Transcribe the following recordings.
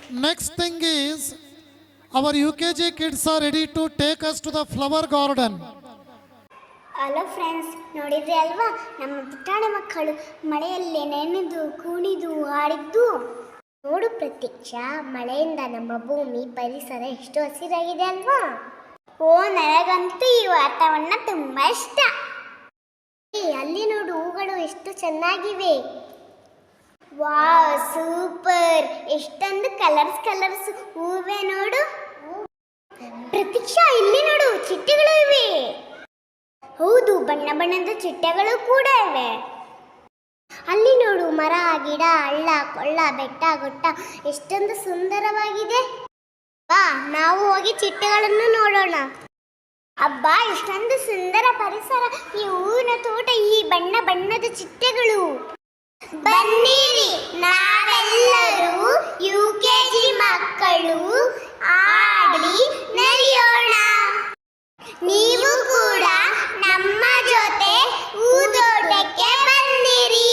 Next thing is, our UKG kids are ready to take us to the flower garden. Hello friends, ನೋಡಿದ್ರಿ ಅಲ್ವಾ ನಮ್ಮ ಪುಟಾಣಿ ಮಕ್ಕಳು ಮಳೆಯಲ್ಲಿ ನೆನೆದು ಕುಣಿದು ಆಡಿದ್ದು. ನೋಡು ಪ್ರತೀಕ್ಷಾ, ಮಳೆಯಿಂದ ನಮ್ಮ ಭೂಮಿ ಪರಿಸರ ಎಷ್ಟು ಹಸಿರಾಗಿದೆ ಅಲ್ವಾ. ಓ, ನನಗಂತೂ ಈ ವಾತಾವರಣ ತುಂಬ ಇಷ್ಟ. ಅಲ್ಲಿ ನೋಡು, ಹೂಗಳು ಎಷ್ಟು ಚೆನ್ನಾಗಿವೆ. Wow, super! ಎಷ್ಟೊಂದು ಕಲರ್ಸ್ ಹೂವೆ ನೋಡು. ಪ್ರತೀಕ್ಷಾ, ಇಲ್ಲಿ ನೋಡು, ಚಿಟ್ಟೆಗಳು ಇವೆ. ಹೌದು, ಬಣ್ಣ ಬಣ್ಣದ ಚಿಟ್ಟೆಗಳು ಕೂಡ ಇವೆ. ಅಲ್ಲಿ ನೋಡು, ಮರ, ಗಿಡ, ಹಳ್ಳ ಕೊಳ್ಳ, ಬೆಟ್ಟ ಗುಡ್ಡ ಎಷ್ಟೊಂದು ಸುಂದರವಾಗಿದೆ. ಬಾ, ನಾವು ಹೋಗಿ ಚಿಟ್ಟೆಗಳನ್ನು ನೋಡೋಣ. ಅಬ್ಬಾ, ಇಷ್ಟೊಂದು ಸುಂದರ ಪರಿಸರ, ಈ ಹೂವಿನ ತೋಟ, ಈ ಬಣ್ಣ ಬಣ್ಣದ ಚಿಟ್ಟೆಗಳು. ಬನ್ನಿರಿ, ನಾವೆಲ್ಲರೂ UKG ಮಕ್ಕಳು ಆಡಿ ನಲಿಯೋಣ. ನೀವು ಕೂಡ ನಮ್ಮ ಜೊತೆ ಹೂದೋಟಕ್ಕೆ ಬನ್ನಿರಿ.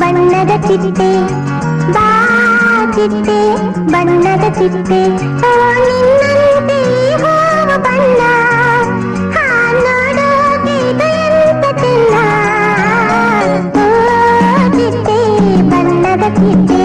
ಬಣ್ಣದ ಚಿಟ್ಟೆ, ಬಾ ಚಿಟ್ಟೆ, ಬಣ್ಣದ ಚಿಟ್ಟೆ, ನಿನ್ನಂತೆ ಹೂವ ಬಣ್ಣ, ನೋಡೋಕೆ ಎಂತ ಚೆನ್ನ. ಚಿಟ್ಟೆ, ಬಣ್ಣದ ಚಿಟ್ಟೆ.